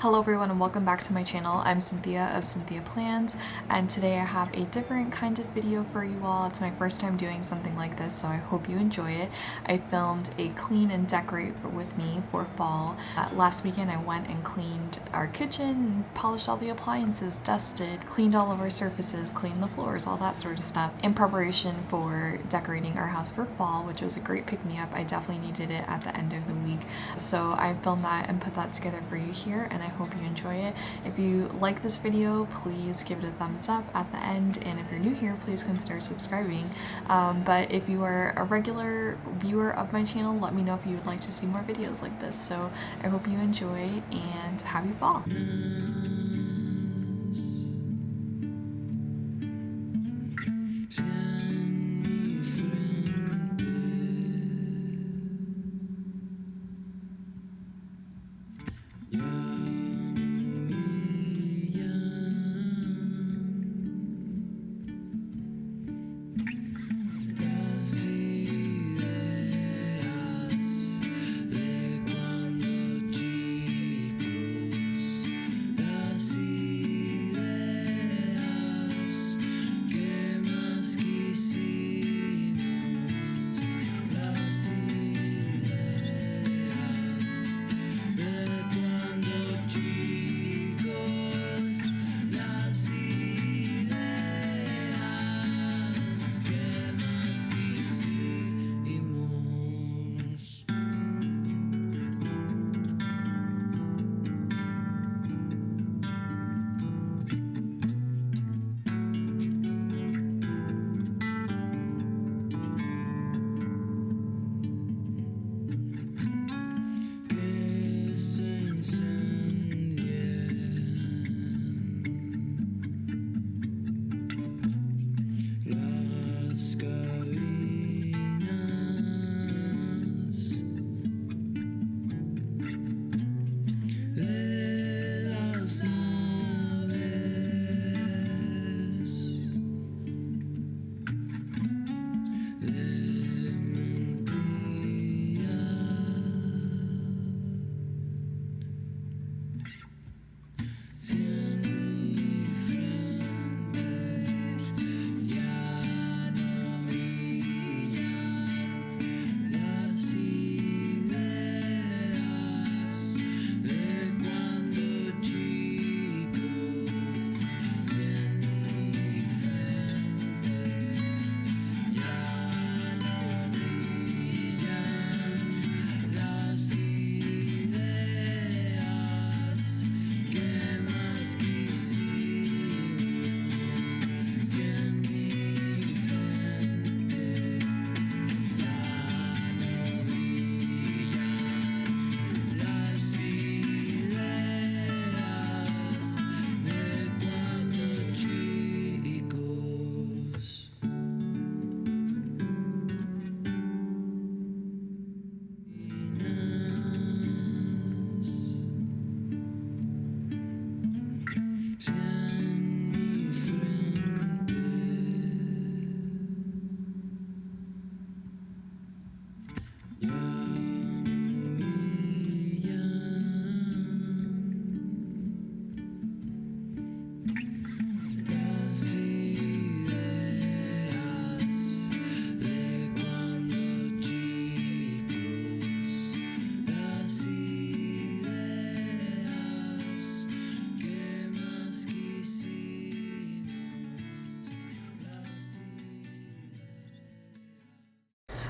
Hello everyone and welcome back to my channel. I'm Cynthia of Cynthia Plans, and today I have a different kind of video for you all. It's my first time doing something like this, so I hope you enjoy it. I filmed a clean and decorate with me for fall. Last weekend I went and cleaned our kitchen, polished all the appliances, dusted, cleaned all of our surfaces, cleaned the floors, all that sort of stuff in preparation for decorating our house for fall, which was a great pick-me-up. I definitely needed it at the end of the week. So I filmed that and put that together for you here, and I hope you enjoy it. If you like this video, please give it a thumbs up at the end, and if you're new here, please consider subscribing. But if you are a regular viewer of my channel, let me know if you would like to see more videos like this. So I hope you enjoy and happy fall.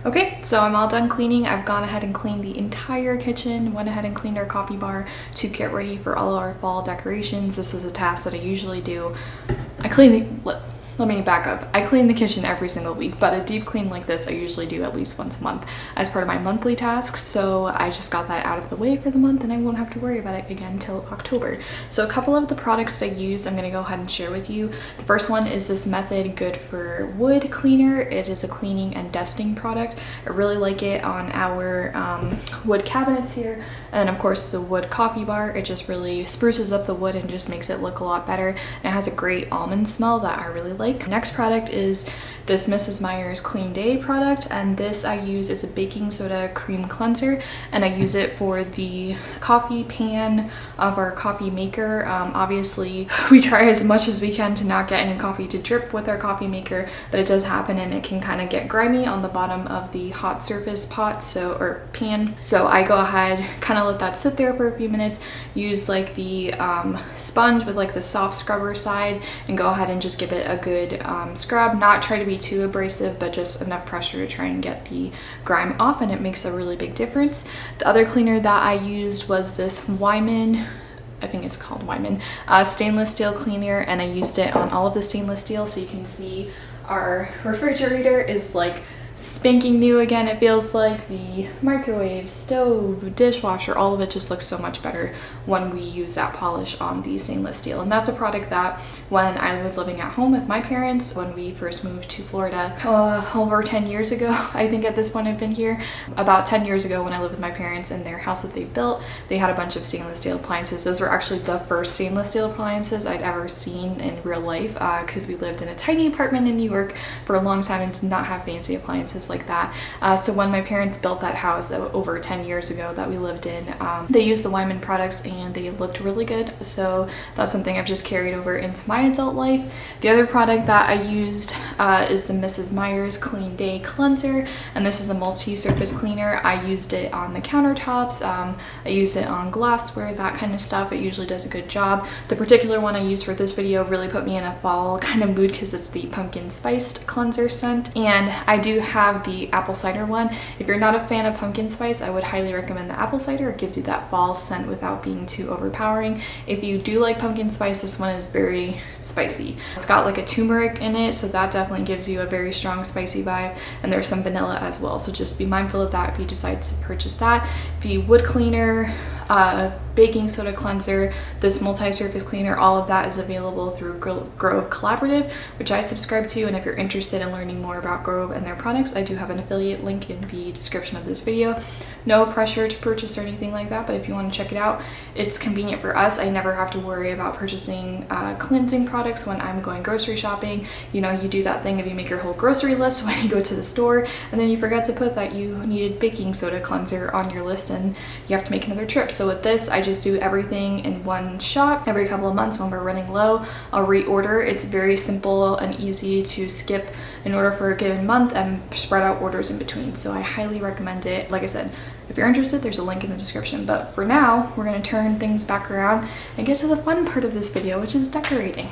Okay, so I'm all done cleaning. I've gone ahead and cleaned the entire kitchen, went ahead and cleaned our coffee bar to get ready for all of our fall decorations. This is a task that I usually do. Let me back up. I clean the kitchen every single week, but a deep clean like this I usually do at least once a month as part of my monthly tasks. So I just got that out of the way for the month and I won't have to worry about it again until October. So a couple of the products that I use, I'm gonna go ahead and share with you. The first one is this Method Good for Wood cleaner. It is a cleaning and dusting product. I really like it on our wood cabinets here, And then of course the wood coffee bar, it just really spruces up the wood and just makes it look a lot better. And it has a great almond smell that I really like. Next product is this Mrs. Meyer's Clean Day product, and this I use, it's a baking soda cream cleanser, and I use it for the coffee pan of our coffee maker. Obviously we try as much as we can to not get any coffee to drip with our coffee maker, but it does happen and it can kind of get grimy on the bottom of the hot surface pot, or pan. So I go ahead, kind of let that sit there for a few minutes, use like the sponge with like the soft scrubber side, and go ahead and just give it a good scrub. Not try to be too abrasive, but just enough pressure to try and get the grime off, and it makes a really big difference. The other cleaner that I used was this Wyman, I think it's called Wyman, stainless steel cleaner, and I used it on all of the stainless steel. So you can see our refrigerator is like spanking new again. It feels like the microwave, stove, dishwasher, all of it just looks so much better when we use that polish on the stainless steel. And that's a product that when I was living at home with my parents, when we first moved to Florida over 10 years ago, I think at this point I've been here, about 10 years ago when I lived with my parents in their house that they built, they had a bunch of stainless steel appliances. Those were actually the first stainless steel appliances I'd ever seen in real life, because we lived in a tiny apartment in New York for a long time and did not have fancy appliances like that. So when my parents built that house over 10 years ago that we lived in, they used the Wyman products and they looked really good. So that's something I've just carried over into my adult life. The other product that I used is the Mrs. Meyer's Clean Day cleanser, and this is a multi-surface cleaner. I used it on the countertops, I used it on glassware, that kind of stuff. It usually does a good job. The particular one I used for this video really put me in a fall kind of mood because it's the pumpkin spiced cleanser scent, and I do have the apple cider one. If you're not a fan of pumpkin spice, I would highly recommend the apple cider. It gives you that fall scent without being too overpowering. If you do like pumpkin spice, this one is very spicy. It's got like a turmeric in it, so that definitely gives you a very strong spicy vibe, and there's some vanilla as well, so just be mindful of that if you decide to purchase that. The wood cleaner, baking soda cleanser, this multi-surface cleaner, all of that is available through Grove Collaborative, which I subscribe to, and if you're interested in learning more about Grove and their products, I do have an affiliate link in the description of this video. No pressure to purchase or anything like that, but if you want to check it out, it's convenient for us. I never have to worry about purchasing cleansing products when I'm going grocery shopping. You know, you do that thing if you make your whole grocery list when you go to the store, and then you forget to put that you needed baking soda cleanser on your list and you have to make another trip. So with this, I just do everything in one shot. Every couple of months when we're running low, I'll reorder. It's very simple and easy to skip an order for a given month and spread out orders in between. So I highly recommend it. Like I said, if you're interested, there's a link in the description. But for now, we're going to turn things back around and get to the fun part of this video, which is decorating.